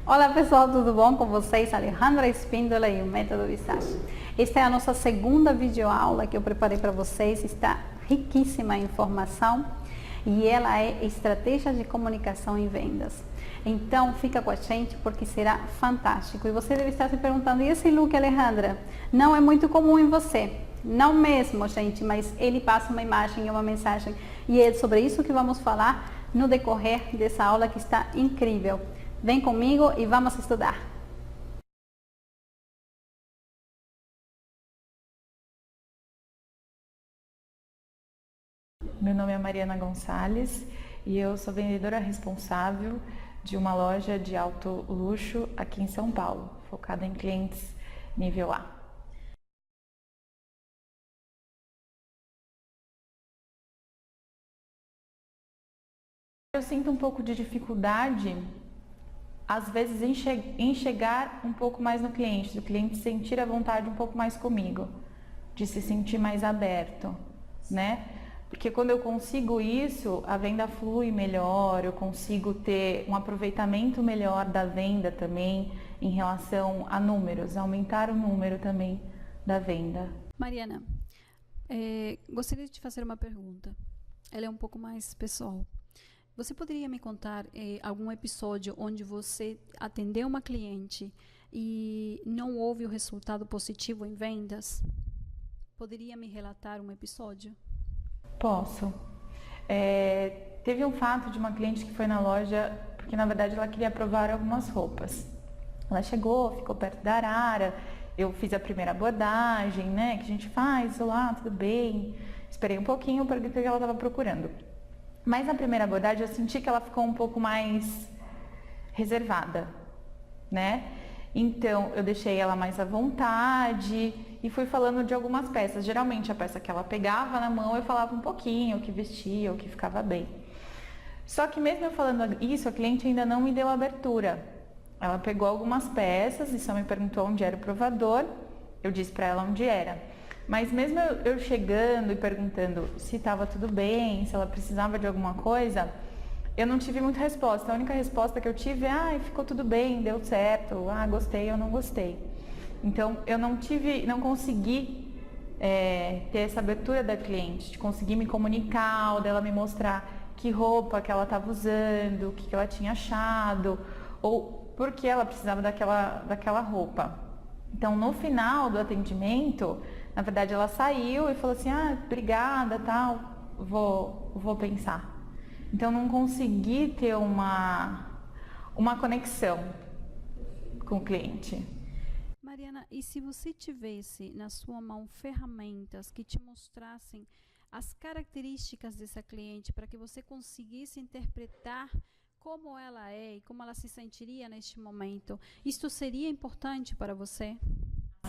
Olá pessoal, tudo bom com vocês? Alejandra Espíndola e o Método Visage. Esta é a nossa segunda videoaula que eu preparei para vocês, está riquíssima em informação e ela é estratégias de comunicação e vendas. Então fica com a gente porque será fantástico. E você deve estar se perguntando, e esse look, Alejandra? Não é muito comum em você. Não mesmo, gente, mas ele passa uma imagem e uma mensagem. E é sobre isso que vamos falar no decorrer dessa aula que está incrível. Vem comigo e vamos estudar. Meu nome é Mariana Gonçalves e eu sou vendedora responsável de uma loja de alto luxo aqui em São Paulo, focada em clientes nível A. Eu sinto um pouco de dificuldade, às vezes, em chegar um pouco mais no cliente, do cliente sentir a vontade um pouco mais comigo, de se sentir mais aberto, né? Porque quando eu consigo isso, a venda flui melhor, eu consigo ter um aproveitamento melhor da venda também em relação a números, aumentar o número também da venda. Mariana, gostaria de te fazer uma pergunta. Ela é um pouco mais pessoal. Você poderia me contar algum episódio onde você atendeu uma cliente e não houve o resultado positivo em vendas? Poderia me relatar um episódio? Posso. Teve um fato de uma cliente que foi na loja, porque na verdade ela queria provar algumas roupas. Ela chegou, ficou perto da arara, eu fiz a primeira abordagem, né, que a gente faz, olá, tudo bem? Esperei um pouquinho, perguntei o que ela estava procurando. Mas na primeira abordagem eu senti que ela ficou um pouco mais reservada, né? Então eu deixei ela mais à vontade e fui falando de algumas peças. Geralmente a peça que ela pegava na mão eu falava um pouquinho, o que vestia, o que ficava bem. Só que mesmo eu falando isso, a cliente ainda não me deu abertura. Ela pegou algumas peças e só me perguntou onde era o provador, eu disse para ela onde era. Mas mesmo eu chegando e perguntando se estava tudo bem, se ela precisava de alguma coisa, eu não tive muita resposta. A única resposta que eu tive é, ficou tudo bem, deu certo, gostei ou não gostei. Então, eu não consegui ter essa abertura da cliente, de conseguir me comunicar, ou dela me mostrar que roupa que ela estava usando, o que ela tinha achado, ou por que ela precisava daquela roupa. Então, no final do atendimento, na verdade, ela saiu e falou assim, obrigada, tal, vou pensar. Então, não consegui ter uma conexão com o cliente. Mariana, e se você tivesse na sua mão ferramentas que te mostrassem as características dessa cliente para que você conseguisse interpretar como ela é e como ela se sentiria neste momento, isto seria importante para você?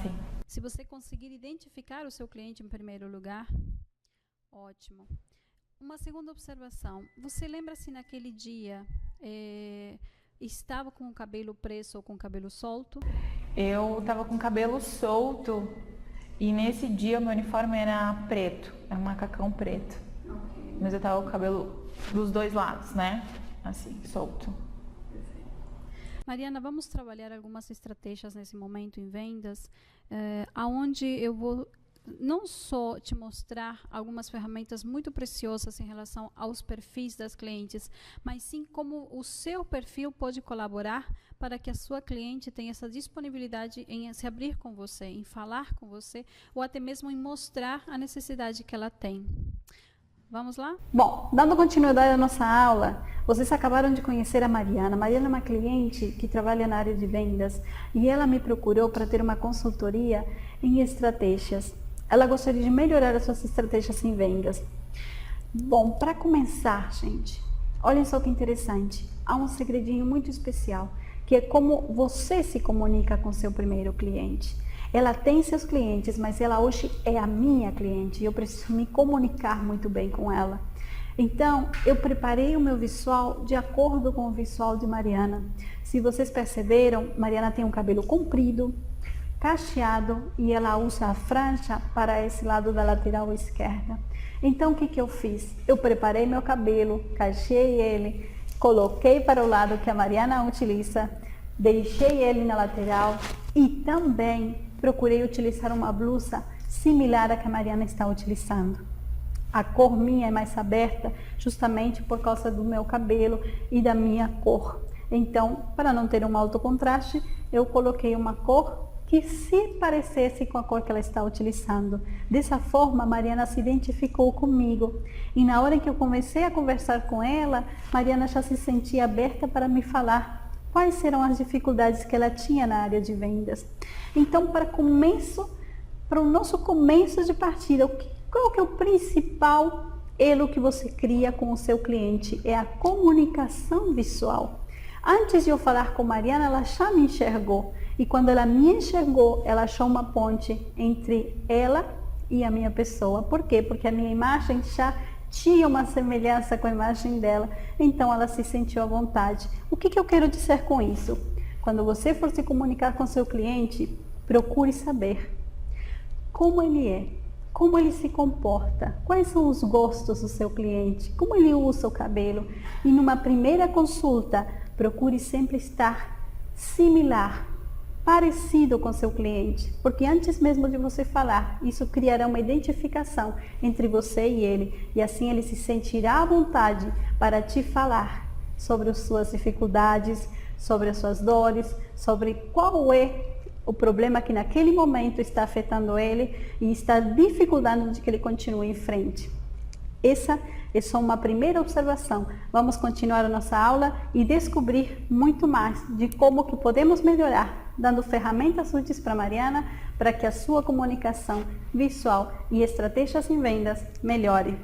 Sim. Se você conseguir identificar o seu cliente em primeiro lugar, ótimo. Uma segunda observação, você lembra se naquele dia estava com o cabelo preso ou com o cabelo solto? Eu estava com o cabelo solto e nesse dia o meu uniforme era preto, era um macacão preto. Okay. Mas eu estava com o cabelo dos dois lados, né? Assim, solto. Mariana, vamos trabalhar algumas estratégias nesse momento em vendas, aonde eu vou não só te mostrar algumas ferramentas muito preciosas em relação aos perfis das clientes, mas sim como o seu perfil pode colaborar para que a sua cliente tenha essa disponibilidade em se abrir com você, em falar com você, ou até mesmo em mostrar a necessidade que ela tem. Vamos lá? Bom, dando continuidade à nossa aula, vocês acabaram de conhecer a Mariana. A Mariana é uma cliente que trabalha na área de vendas e ela me procurou para ter uma consultoria em estratégias. Ela gostaria de melhorar as suas estratégias em vendas. Bom, para começar, gente, olhem só que interessante. Há um segredinho muito especial, que é como você se comunica com seu primeiro cliente. Ela tem seus clientes, mas ela hoje é a minha cliente e eu preciso me comunicar muito bem com ela. Então, eu preparei o meu visual de acordo com o visual de Mariana. Se vocês perceberam, Mariana tem um cabelo comprido, cacheado e ela usa a franja para esse lado da lateral esquerda. Então, o que eu fiz? Eu preparei meu cabelo, cacheei ele, coloquei para o lado que a Mariana utiliza, deixei ele na lateral e também procurei utilizar uma blusa similar à que a Mariana está utilizando. A cor minha é mais aberta, justamente por causa do meu cabelo e da minha cor. Então, para não ter um alto contraste, eu coloquei uma cor que se parecesse com a cor que ela está utilizando. Dessa forma, a Mariana se identificou comigo. E na hora em que eu comecei a conversar com ela, Mariana já se sentia aberta para me falar quais eram as dificuldades que ela tinha na área de vendas. Então, para o nosso começo de partida, qual que é o principal elo que você cria com o seu cliente? É a comunicação visual. Antes de eu falar com Mariana, ela já me enxergou. E quando ela me enxergou, ela achou uma ponte entre ela e a minha pessoa. Por quê? Porque a minha imagem já tinha uma semelhança com a imagem dela. Então ela se sentiu à vontade. O que eu quero dizer com isso? Quando você for se comunicar com seu cliente, procure saber como ele é, como ele se comporta, quais são os gostos do seu cliente, como ele usa o cabelo. E numa primeira consulta, procure sempre estar similar, parecido com seu cliente, porque antes mesmo de você falar, isso criará uma identificação entre você e ele, e assim ele se sentirá à vontade para te falar sobre as suas dificuldades, sobre as suas dores, sobre qual é o problema que naquele momento está afetando ele e está dificultando de que ele continue em frente. Essa é só uma primeira observação. Vamos continuar a nossa aula e descobrir muito mais de como que podemos melhorar, dando ferramentas úteis para Mariana, para que a sua comunicação visual e estratégias em vendas melhore.